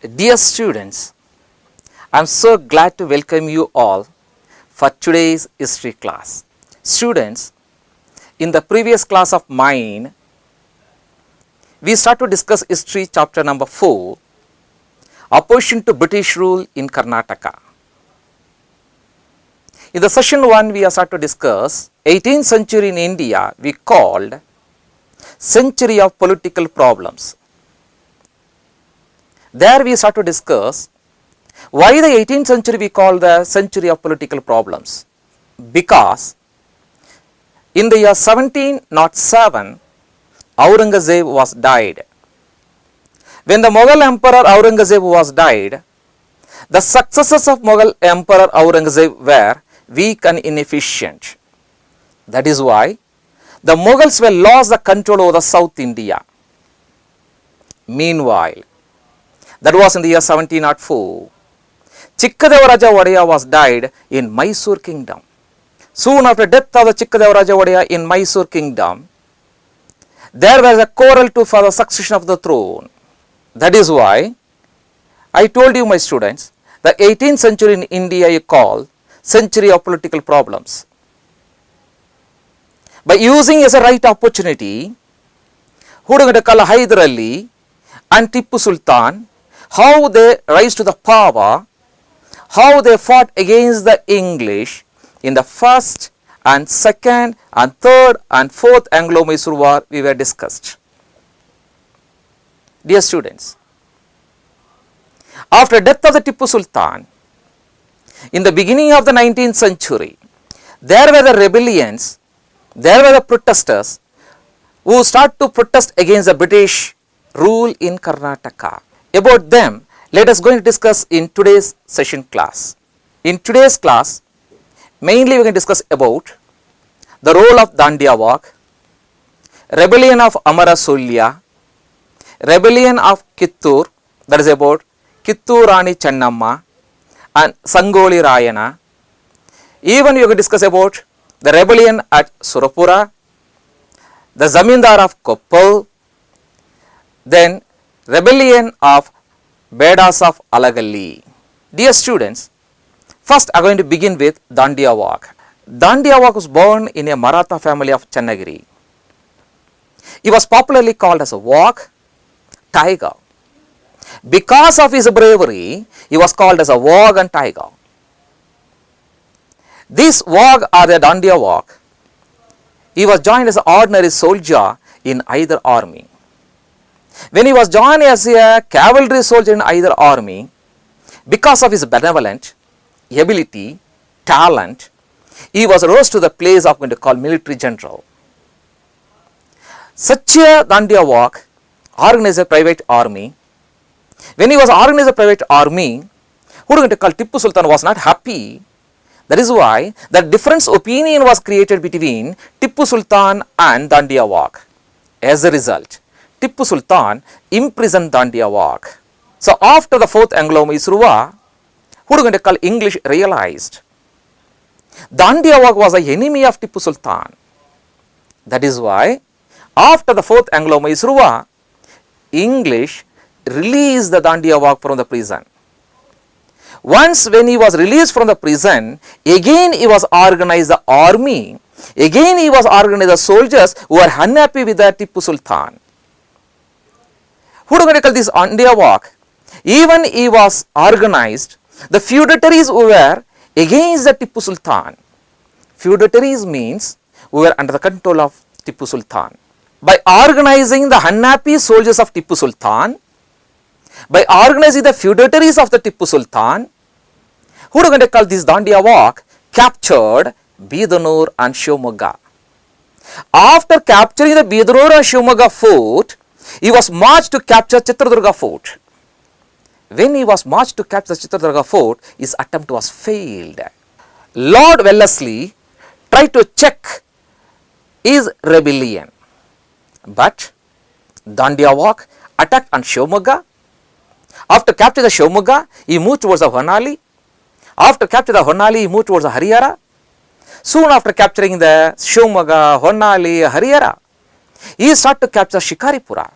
Dear students, I am so glad to welcome you all for today's history class. Students, in the previous class of mine, we start to discuss history chapter number 4, opposition to British rule in Karnataka. In the session 1, we have started to discuss 18th century in India we called century of political problems. There we start to discuss why the 18th century we call the century of political problems. Because in the year 1707, Aurangzeb was died. When the Mughal Emperor Aurangzeb was died, the successors of Mughal Emperor Aurangzeb were weak and inefficient. That is why the Mughals were lost the control over the South India. Meanwhile, that was in the year 1704. Chikkadevaraja Odeya was died in Mysore kingdom. Soon after death of the Chikkadevaraja Odeya in Mysore kingdom, there was a quarrel for the succession of the throne. That is why I told you, my students, the 18th century in India you call century of political problems. By using as a right opportunity, Hudagada Hyder Ali and Tippu Sultan, how they rise to the power, how they fought against the English in the first and second and third and fourth Anglo-Mysore war we were discussed. Dear students, after death of the Tippu Sultan, in the beginning of the 19th century, there were the rebellions, there were the protesters who start to protest against the British rule in Karnataka. About them, let us going to discuss in today's session class. In today's class, mainly we can discuss about the role of Dandiya walk, rebellion of Amara Suliya, rebellion of Kittur, that is about Kittur Rani Channamma and Sangoli Rayana. Even you can discuss about the rebellion at Surapura, the Zamindar of Koppal, then rebellion of Bedas of Alagalli. Dear students, first I am going to begin with Dandiya walk. Dandiya walk was born in a Maratha family of Channagiri. He was popularly called as a walk tiger. Because of his bravery, he was called as a Wag and Tiger. This Wag or the Dandiya walk, he was joined as an ordinary soldier in either army. When he was joined as a cavalry soldier in either army, because of his benevolent ability, talent, he was rose to the place of going to call military general. Such a Dandiya walk organized a private army. When he was organized a private army, who are going to call Tippu Sultan was not happy. That is why the different opinion was created between Tippu Sultan and Dandiya walk. As a result, Tippu Sultan imprisoned Dandiya walk. So after the fourth Anglo-Mysore war, who are going to call English realized Dandiya walk was an enemy of Tippu Sultan. That is why after the fourth Anglo-Mysore war, English released the Dandiya walk from the prison. Once when he was released from the prison, again he was organized the army, again he was organized the soldiers who were unhappy with the Tippu Sultan. Who do we call this Dandiya walk? Even he was organized, the feudatories who were against the Tippu Sultan. Feudatories means who were under the control of Tippu Sultan. By organizing the unhappy soldiers of Tippu Sultan, by organizing the feudatories of the Tippu Sultan, who are going to call this Dandiya walk, captured Bidanur and Shivamogga. After capturing the Bidanur and Shivamogga fort, he was marched to capture Chitradurga fort. When he was marched to capture Chitradurga fort, his attempt was failed. Lord Wellesley tried to check his rebellion, but Dandiya walk attacked on Shivamogga. After capturing the Shivamogga, he moved towards the Honali. After capturing the Honali, he moved towards the Harihara. Soon after capturing the Shivamogga, Honali, Harihara, he started to capture Shikaripura.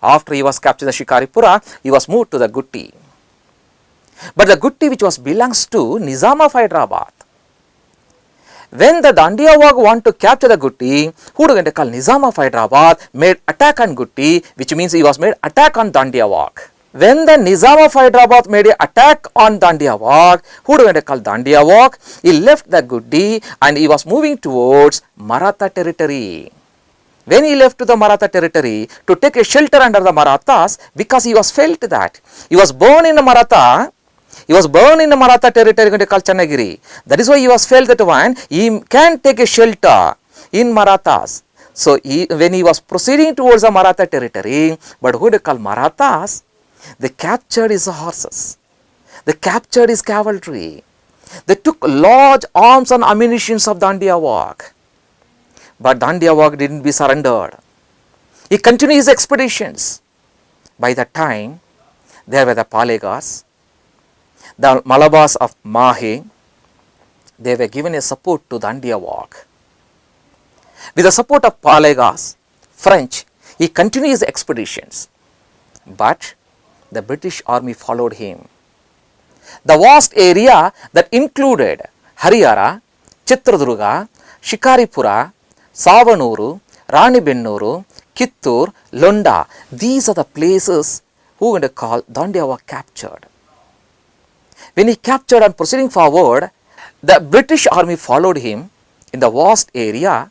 After he was captured in the Shikaripura, he was moved to the Gutti. But the Gutti which was belongs to Nizam of Hyderabad. When the Dandiyawag want to capture the Gutti, who do they call Nizam of Hyderabad made attack on Gutti, which means he was made attack on Dandiyawag. When the Nizam of Hyderabad made an attack on Dandiyawag, who do they call Dandiyawag, he left the Gutti and he was moving towards Maratha territory. When he left to the Maratha territory to take a shelter under the Marathas, because he was felt that he was born in the Maratha, he was born in the Maratha territory called Channagiri. That is why he was felt that one, he can take a shelter in Marathas. So when he was proceeding towards the Maratha territory, but who they call Marathas, they captured his horses, they captured his cavalry, they took large arms and ammunitions of Dandiyawag. But Dandiyawag didn't be surrendered. He continued his expeditions. By that time, there were the Palegas, the Malabars of Mahe. They were given a support to Dandiyawag. With the support of Palegas, French, he continued his expeditions. But the British army followed him. The vast area that included Harihara, Chitradurga, Shikaripura, Savanuru, Ranibennuru, Kittur, Londa, these are the places who are called Dandiyawag captured. When he captured and proceeding forward, the British army followed him in the vast area,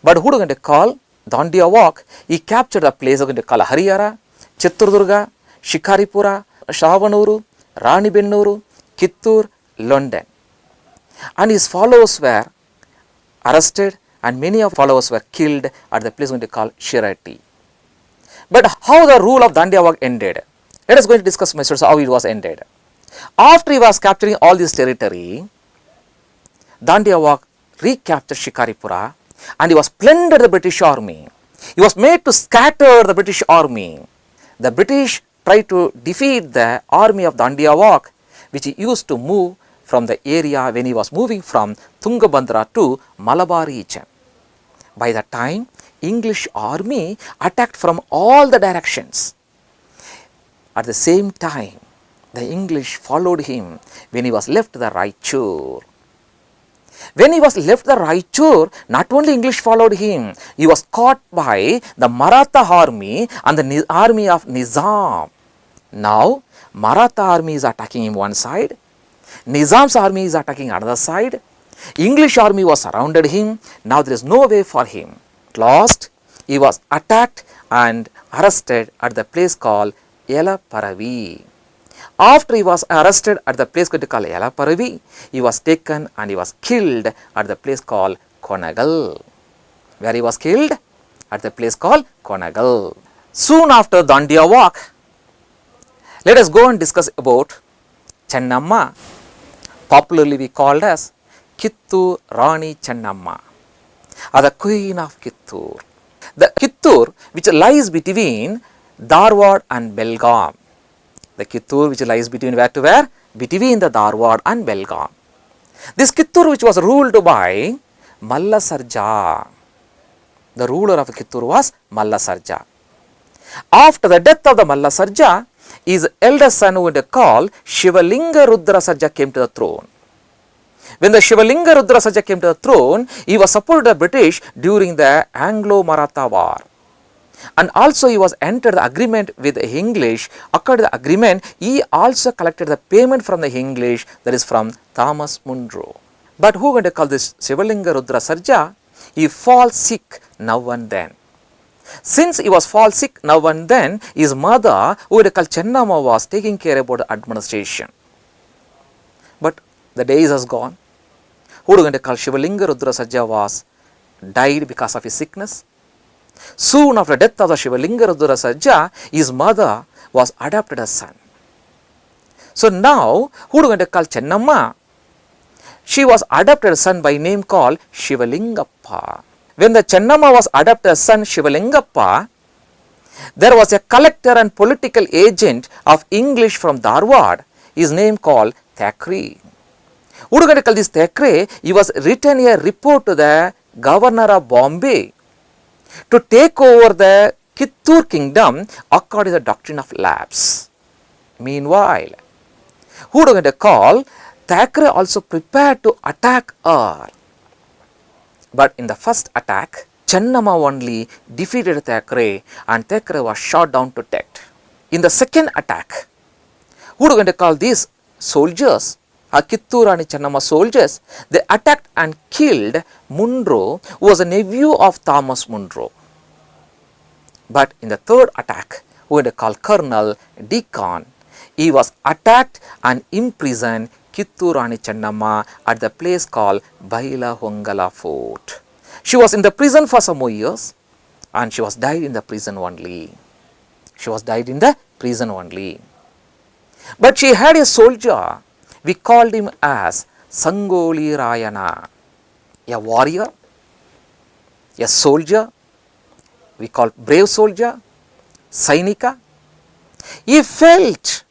but who are going to call Dandiyawag, he captured the place of going to call Harihara, Chitradurga, Shikaripura, Savanuru, Ranibennuru, Kittur, London. And his followers were arrested and many of followers were killed at the place going to call Shirati. But how the rule of Dandiyawag ended? Let us go and discuss, my students, how it was ended. After he was capturing all this territory, Dandiyawag recaptured Shikaripura and he was plundered the British army. He was made to scatter the British army. The British tried to defeat the army of Dandiyawag, which he used to move from the area when he was moving from Tungabhadra to Malabar region. By that time, English army attacked from all the directions. At the same time, the English followed him when he was left the Raichur. When he was left the Raichur, not only English followed him, he was caught by the Maratha army and the army of Nizam. Now, Maratha army is attacking him one side, Nizam's army is attacking another side, English army was surrounded him, now there is no way for him. At last, he was attacked and arrested at the place called Yelaparavi. After he was arrested at the place called Yelaparavi, he was taken and he was killed at the place called Konagal. Where he was killed? At the place called Konagal. Soon after Dandiyawag, let us go and discuss about Chennamma, popularly we called as Kittur Rani Chennamma, or the Queen of Kittur. The Kittur which lies between Dharwad and Belgaum. The Kittur which lies between where to where? Between the Dharwad and Belgaum. This Kittur which was ruled by Malla Sarja. The ruler of Kittur was Malla Sarja. After the death of the Malla Sarja, his eldest son who would call Shivalinga Rudra Sarja came to the throne. When the Shivalinga Rudra Sarja came to the throne, he was supported by the British during the Anglo-Maratha war. And also he was entered the agreement with the English. According to the agreement, he also collected the payment from the English, that is from Thomas Munro. But who going to call this Shivalinga Rudra Sarja? He falls sick now and then. Since he was fall sick now and then, his mother, who would call Chennamma, was taking care about the administration. But the days has gone. Who would going to call Shivalinga Rudra Sarja was died because of his sickness. Soon after the death of the Shivalinga Rudra Sarja, his mother was adopted as son. So now, who are going to call Chennamma? She was adopted as son by name called Shivalingappa. When the Chennamma was adopted as son Shivalingappa, there was a collector and political agent of English from Dharwad, his name called Thackeray. Who are going to call this Thackeray? He was written a report to the governor of Bombay to take over the Kittur kingdom according to the doctrine of lapse. Meanwhile, who are going to call, Thackeray also prepared to attack her. But in the first attack, Channamma only defeated Thackeray and Thackeray was shot down to death. In the second attack, who are going to call these soldiers, Kittur and Channamma soldiers, they attacked and killed Munro, who was a nephew of Thomas Munro. But in the third attack, who had called Colonel Deacon, he was attacked and imprisoned Kittur Rani Channamma at the place called Baila Hongala Fort. She was in the prison for some more years and she was died in the prison only. She was died in the prison only. But she had a soldier, we called him as Sangoli Rayana, a warrior, a soldier, we call brave soldier, Sainika. He felt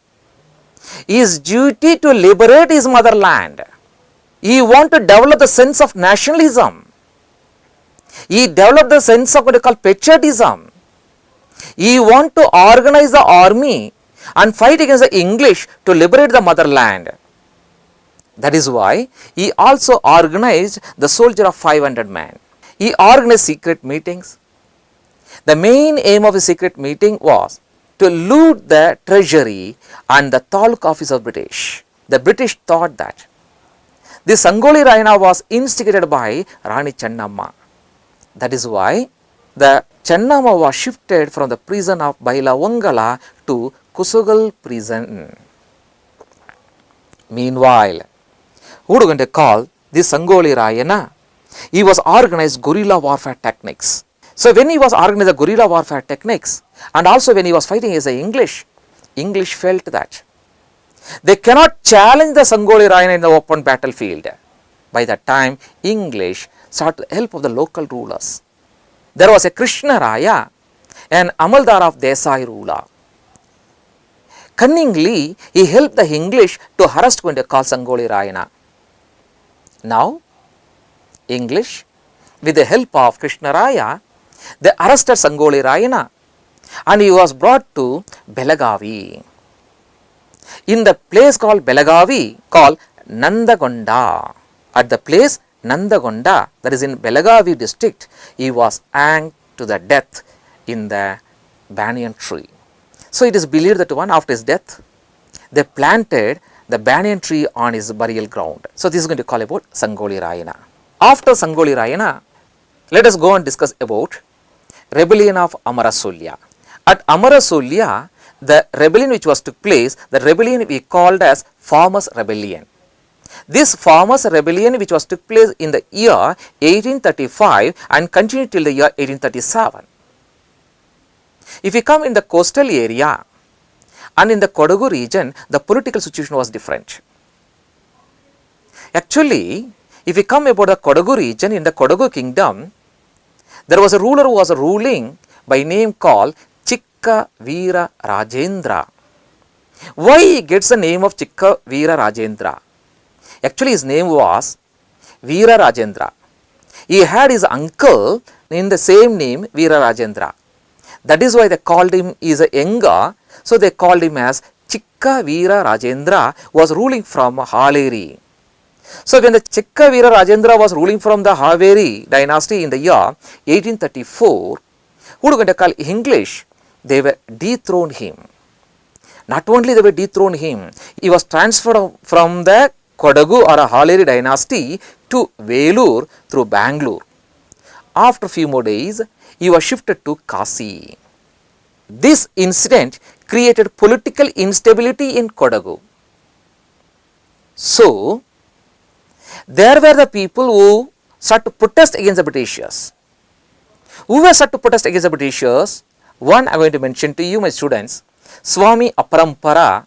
his duty to liberate his motherland. He wanted to develop the sense of nationalism. He developed the sense of what we call patriotism. He wanted to organize the army and fight against the English to liberate the motherland. That is why he also organized the soldier of 500 men. He organized secret meetings. The main aim of the secret meeting was to loot the treasury and the taluk office of British. The British thought that this Sangoli Rayana was instigated by Rani Channamma. That is why the Channamma was shifted from the prison of Bailawangala to Kusugal prison. Meanwhile, who are going to call this Sangoli Rayana? He was organized guerrilla warfare techniques. So when he was organizing the guerrilla warfare techniques and also when he was fighting against the English felt that they cannot challenge the Sangoli Rayana in the open battlefield. By that time, English sought the help of the local rulers. There was a Krishna Raya, an Amaldar of Desai ruler. Cunningly, he helped the English to harass when they call Sangoli Rayana. Now, English, with the help of Krishna Raya, they arrested Sangoli Rayana and he was brought to Belagavi. In the place called Belagavi, called Nandagonda, at the place Nandagonda, that is in Belagavi district, he was hanged to the death in the banyan tree. So it is believed that after his death, they planted the banyan tree on his burial ground. So this is going to call about Sangoli Rayana. After Sangoli Rayana, let us go and discuss about rebellion of Amara Suliya. At Amara Suliya, the rebellion which was took place, the rebellion we called as Farmers' Rebellion. This Farmers' Rebellion which was took place in the year 1835 and continued till the year 1837. If you come in the coastal area and in the Kodagu region, the political situation was different. Actually, if you come about the Kodagu region, in the Kodagu kingdom, there was a ruler who was ruling by name called Chikka Veera Rajendra. Why he gets the name of Chikka Veera Rajendra? Actually, his name was Veera Rajendra. He had his uncle in the same name, Veera Rajendra. That is why they called him, he is a younger, so they called him as Chikka Veera Rajendra, was ruling from Haleri. So when the Chikka Veera Rajendra was ruling from the Haveri dynasty in the year 1834, who are going to call English, they were dethroned him. Not only they were dethroned him, he was transferred from the Kodagu or a Haleri dynasty to Velur through Bangalore. After a few more days, he was shifted to Kasi. This incident created political instability in Kodagu. So, there were the people who sought to protest against the Britishers. Who were sought to protest against the Britishers? One I am going to mention to you, my students, Swami Aparampara,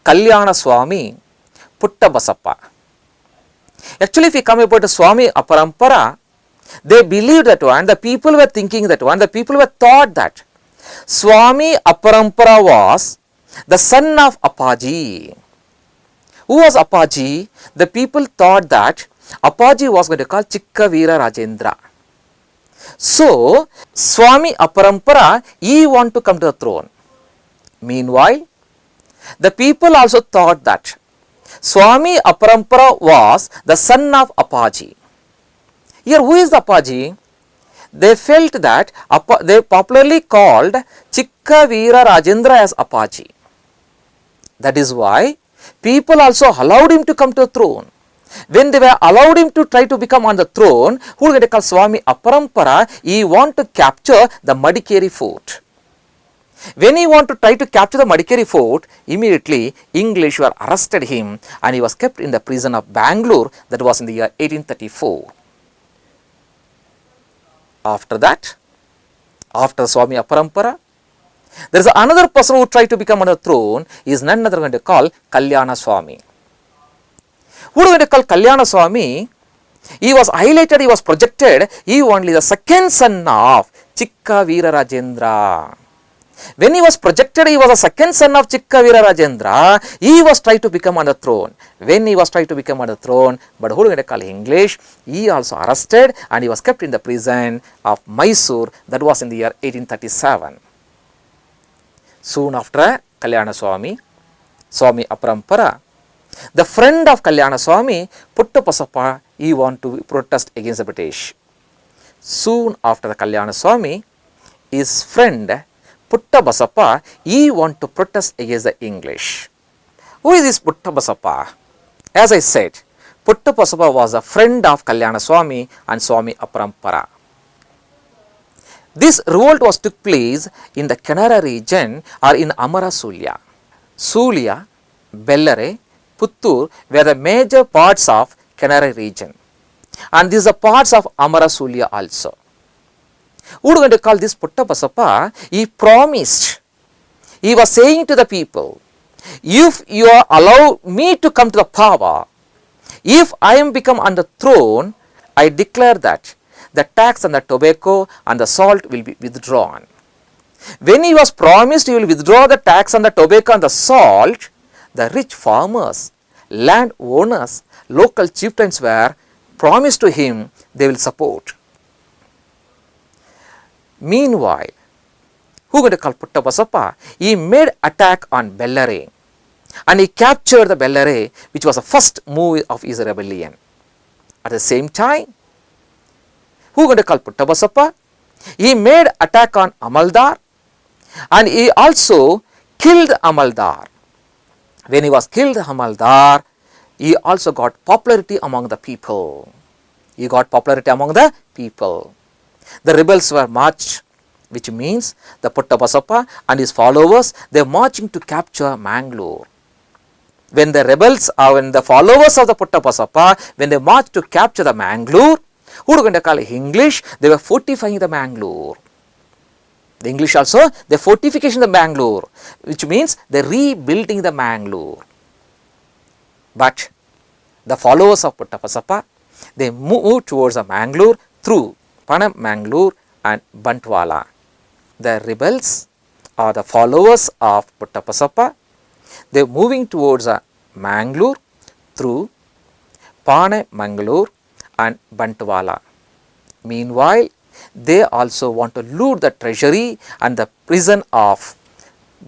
Kalyana Swami, Putta Basappa. Actually, if you come about the Swami Aparampara, they believed that one, the people were thinking that one, the people were thought that Swami Aparampara was the son of Appaji. Who was Appaji? The people thought that Appaji was going to call Chikka Veera Rajendra. So, Swami Aparampara, he want to come to the throne. Meanwhile, the people also thought that Swami Aparampara was the son of Appaji. Here, who is the Appaji? They felt that they popularly called Chikka Veera Rajendra as Appaji. That is why people also allowed him to come to the throne. When they were allowed him to try to become on the throne, who will get called Swami Aparampara, he want to capture the Madikeri fort. When he want to try to capture the Madikeri fort, immediately English were arrested him and he was kept in the prison of Bangalore. That was in the year 1834. After that, after Swami Aparampara, there is another person who tried to become on the throne, is none other going to call Kalyana Swami. Who do we call Kalyana Swami? He was highlighted, he was projected, he only the second son of Chikka Veera Rajendra. When he was projected, he was the second son of Chikka Veera Rajendra, he was trying to become on the throne. When he was trying to become on the throne, but who do we call English? He also arrested and he was kept in the prison of Mysore, that was in the year 1837. Soon after Kalyana Swami, Swami Aparampara, the friend of Kalyana Swami, Puttapasappa, he want to protest against the British. Soon after the Kalyana Swami, his friend Puttapasappa, he want to protest against the English. Who is this Puttapasappa? As I said, Puttapasappa was a friend of Kalyana Swami and Swami Aparampara. This revolt was took place in the Kannada region or in Amara Suliya. Suliya, Bellare, Puttur were the major parts of Kannada region, and these are parts of Amara Suliya also. Who are going to call this Puttapasappa? He promised, he was saying to the people, if you allow me to come to the power, if I am become on the throne, I declare that the tax on the tobacco and the salt will be withdrawn. When he was promised he will withdraw the tax on the tobacco and the salt, the rich farmers, land owners, local chieftains were promised to him they will support. Meanwhile, who going to call Puttapasappa? He made attack on Bellare and he captured the Bellare, which was the first move of his rebellion. At the same time, who going to call Puttapasappa? He made attack on Amaldar and he also killed Amaldar. When he was killed Amaldar, he also got popularity among the people. He got popularity among the people. The rebels were marched, which means the Puttapasappa and his followers, they are marching to capture Mangalore. When the rebels when the followers of the Puttapasappa, when they marched to capture the Mangalore, who are going to call English? They were fortifying the Mangalore. The English also, the fortification of the Mangalore, which means they are rebuilding the Mangalore. But the followers of Puttapasappa, they moved towards the Mangalore through Panam, Mangalore and Bantwala. The rebels are the followers of Puttapasappa. They are moving towards Mangalore through Pane, Mangalore and Bantwala. Meanwhile, they also want to loot the treasury and the prison of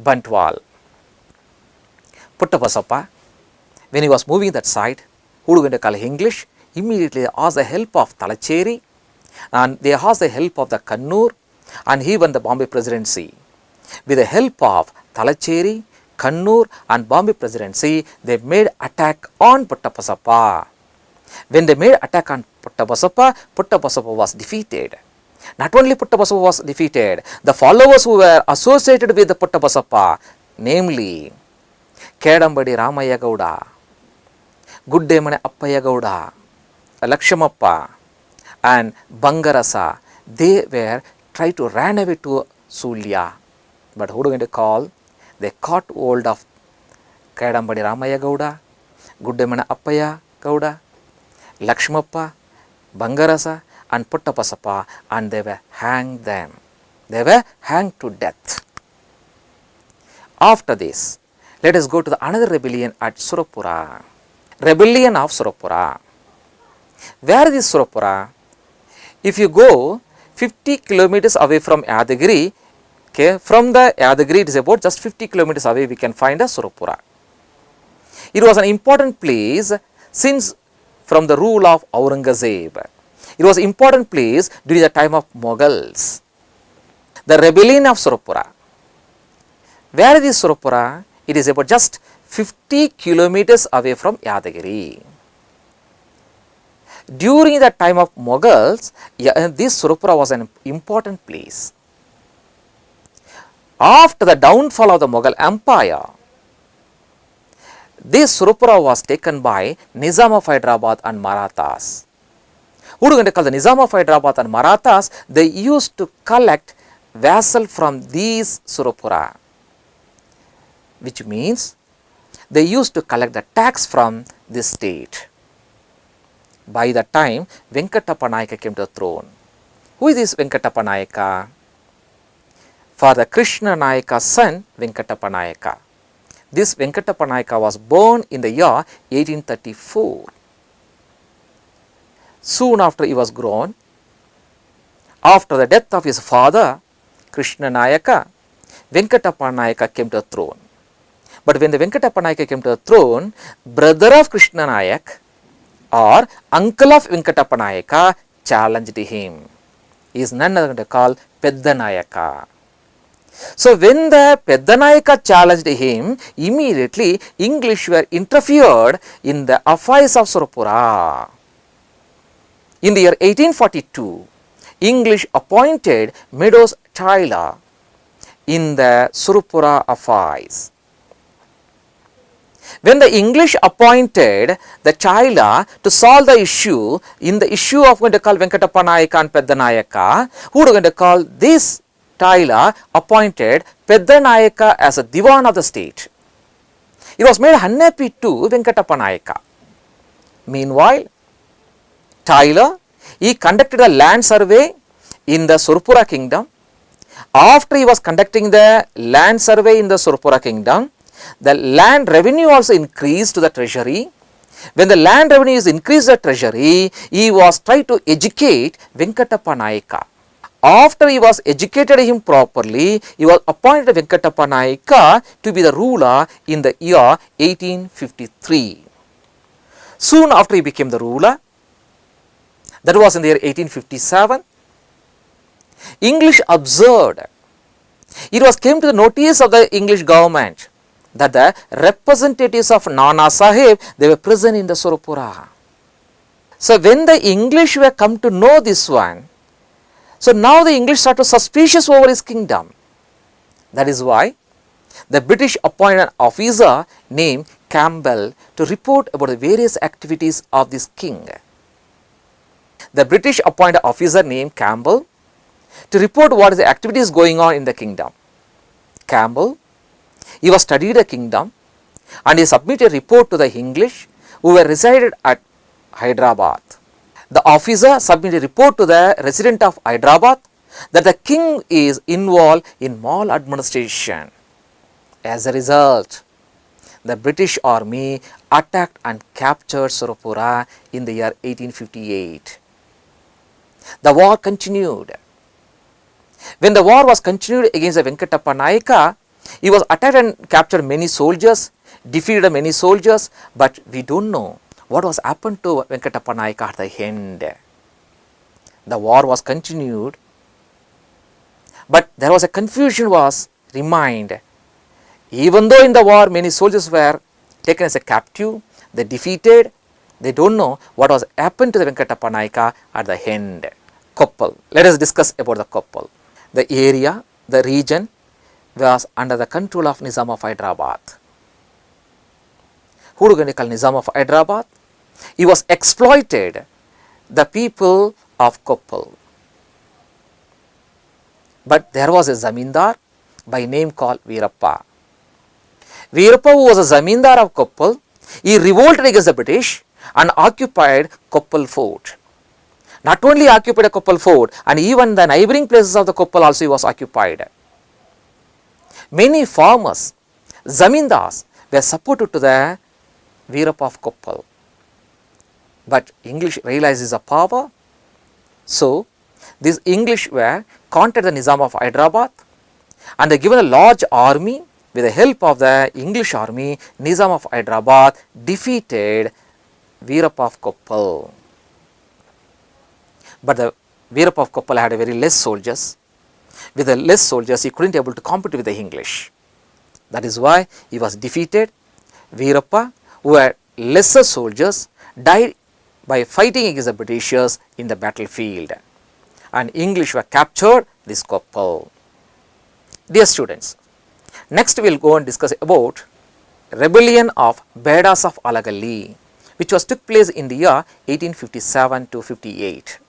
Bantwal. Puttapasappa, when he was moving that side, who are going to call English? Immediately they asked the help of Talacheri and they asked the help of the Kannur and even the Bombay Presidency. With the help of Talacheri, Kannur and Bombay Presidency, they made attack on Puttapasappa. When they made attack on Puttapasappa, Puttapasappa was defeated. Not only Puttapasappa was defeated, the followers who were associated with the Puttapasappa, namely Kedambadi Ramaya Gowda, Guddemane Appaya Gowda, Lakshamappa and Bangarasa, they were tried to run away to Suliya. But who are going to call? They caught hold of Kedambadi Ramaya Gowda, Guddemane Appaya Gowda, Lakshmappa, Bangarasa and Puttapasappa, and they were hanged them. They were hanged to death. After this, let us go to the another rebellion at Surapura. Rebellion of Surapura. Where is this Surapura? If you go 50 kilometers away from Yadagiri. Okay, from the Yadagiri it is about just 50 kilometers away we can find a Surapura. It was an important place since from the rule of Aurangzeb. It was an important place during the time of Mughals. The rebellion of Surapura. Where is Surapura? It is about just 50 kilometers away from Yadagiri. During the time of Mughals, this Surapura was an important place. After the downfall of the Mughal Empire, this Surapura was taken by Nizam of Hyderabad and Marathas. Who do you call the Nizam of Hyderabad and Marathas? They used to collect vassal from these Surapura, which means they used to collect the tax from this state. By the time Venkatappa Nayaka came to the throne. Who is this Venkatappa Nayaka? For the Krishna Nayaka's son Venkatappa Nayaka. This Venkatappa Nayaka was born in the year 1834. Soon after he was grown, after the death of his father Krishna Nayaka, Venkatappa Nayaka came to the throne. But when the Venkatappa Nayaka came to the throne, brother of Krishna Nayak or uncle of Venkatappa Nayaka challenged him. He is none other than called Pedda Nayaka. So when the Pedda Nayaka challenged him, immediately English were interfered in the affairs of Surapura. In the year 1842, English appointed Meadows Taylor in the Surapura affairs. When the English appointed the Taylor to solve the issue, in the issue of going to call Venkatappa Nayaka and Pedda Nayaka, who are going to call this Taylor appointed Pedda Nayaka as a Diwan of the state. It was made unhappy to Venkatappa Nayaka. Meanwhile, Taylor, he conducted a land survey in the Surapura kingdom. After he was conducting the land survey in the Surapura kingdom, the land revenue also increased to the treasury. When the land revenue is increased to the treasury, he was trying to educate Venkatappa Nayaka. After he was educated him properly, he was appointed Venkatappa Nayaka to be the ruler in the year 1853. Soon after he became the ruler, that was in the year 1857, English observed, it was came to the notice of the English government that the representatives of Nana Sahib, they were present in the Surapura. So when the English were come to know this one, so now the English started suspicious over his kingdom. That is why the British appointed an officer named Campbell to report about the various activities of this king. The British appointed an officer named Campbell to report what is the activities going on in the kingdom. Campbell, he was studied the kingdom and he submitted a report to the English who were resided at Hyderabad. The officer submitted a report to the resident of Hyderabad that the king is involved in maladministration. As a result, the British army attacked and captured Surapura in the year 1858. The war continued. When the war was continued against the Venkatappa Nayaka, he was attacked and captured many soldiers, defeated many soldiers, but we don't know what was happened to Venkatappa Nayaka at the end. The war was continued, but there was a confusion was remained. Even though in the war many soldiers were taken as a captive, they defeated, they don't know what was happened to the Venkatappa Nayaka at the end. Koppal. Let us discuss about the Koppal. The area, the region was under the control of Nizam of Hyderabad. Who do you call Nizam of Hyderabad? He was exploited the people of Koppal. But there was a zamindar by name called Veerappa. Veerappa, who was a zamindar of Koppal, he revolted against the British and occupied Koppal fort. Not only occupied a Koppal fort, and even the neighboring places of the Koppal also he was occupied. Many farmers, zamindars, were supported to the Veerappa of Koppal. But English realizes the power, so These English were contacted the Nizam of Hyderabad and they given a large army. With the help of the English army, Nizam of Hyderabad defeated Veerappa of Koppal. But the Veerappa of Koppal had a very less soldiers. With the less soldiers, he couldn't able to compete with the English. That is why he was defeated. Veerappa, who had lesser soldiers, died by fighting against the Britishers in the battlefield. And English were captured this Koppal. Dear students, next we will go and discuss about rebellion of Bedas of Alagalli, which was took place in the year 1857 to 58.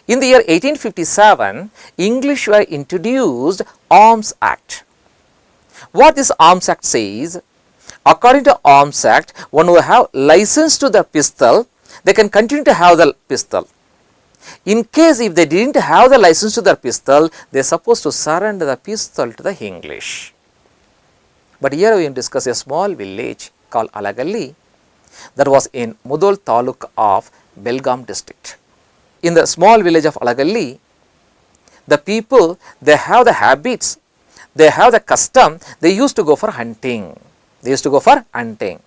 In the year 1857, English were introduced Arms Act. What this Arms Act says, according to Arms Act, one who have license to the pistol, they can continue to have the pistol. In case if they didn't have the license to their pistol, they are supposed to surrender the pistol to the English. But here we will discuss a small village called Alagalli that was in Mudol Taluk of Belgaum district. In the small village of Alagalli, the people, they have the habits, they have the custom, they used to go for hunting. They used to go for hunting.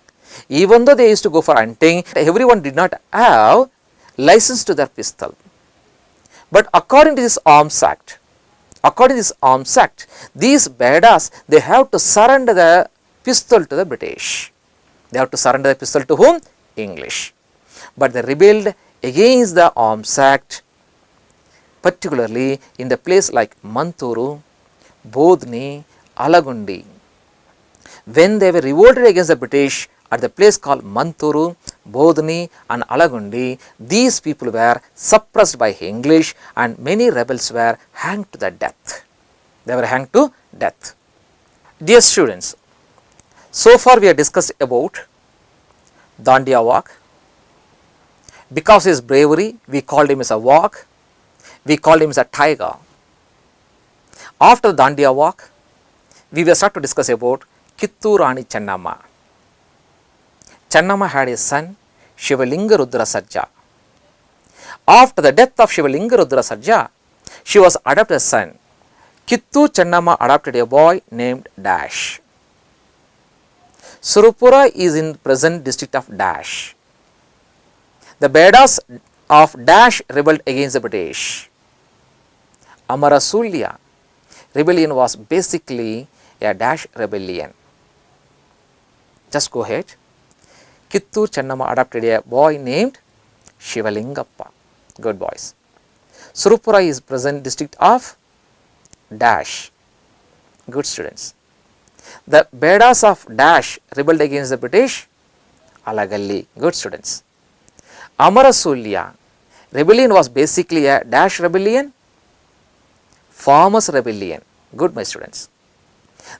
Even though they used to go for hunting, everyone did not have license to their pistol. But according to this Arms Act, these Bedas, they have to surrender the pistol to the British. They have to surrender the pistol to whom? English. But they rebelled against the Arms Act, particularly in the place like Manturu, Bodhni, Alagundi. When they were revolted against the British at the place called Manturu, Bodhni and Alagundi, these people were suppressed by English and many rebels were hanged to the death. They were hanged to death. Dear students, so far we have discussed about Dandiya walk. Because of his bravery, we called him as a walk. We called him as a tiger. After Dandiya walk, we will start to discuss about Kittur Rani Channamma. Channamma had a son, Shivalinga Rudra Sajja. After the death of Shivalinga Rudra Sajja, she was adopted a son. Kittur Channamma adopted a boy named Dash. Surupura is in present district of Dash. The Bedas of Dash rebelled against the British. Amara Suliya rebellion was basically a Dash rebellion. Just go ahead. Kittur Channamma adopted a boy named Shivalingappa. Good boys. Surupura is present district of Dash. Good students. The Bedas of Dash rebelled against the British. Alagalli. Good students. Amara Suliya rebellion was basically a Dash rebellion, farmers rebellion. Good my students.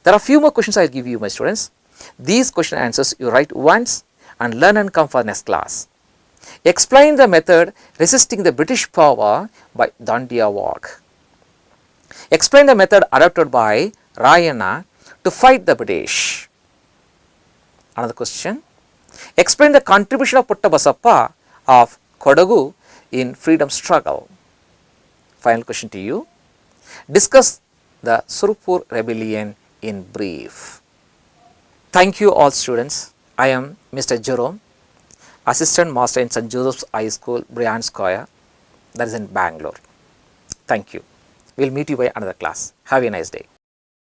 There are few more questions I will give you my students. These question answers you write once and learn and come for next class. Explain the method resisting the British power by Dandiya walk. Explain the method adopted by Rayana to fight the British. Another question. Explain the contribution of Puttabasappa of Kodagu in freedom struggle. Final question to you. Discuss the Surupur rebellion in brief. Thank you all students. I am Mr. Jerome, Assistant Master in St. Joseph's High School, Brianskaya, that is in Bangalore. Thank you. We will meet you by another class. Have a nice day.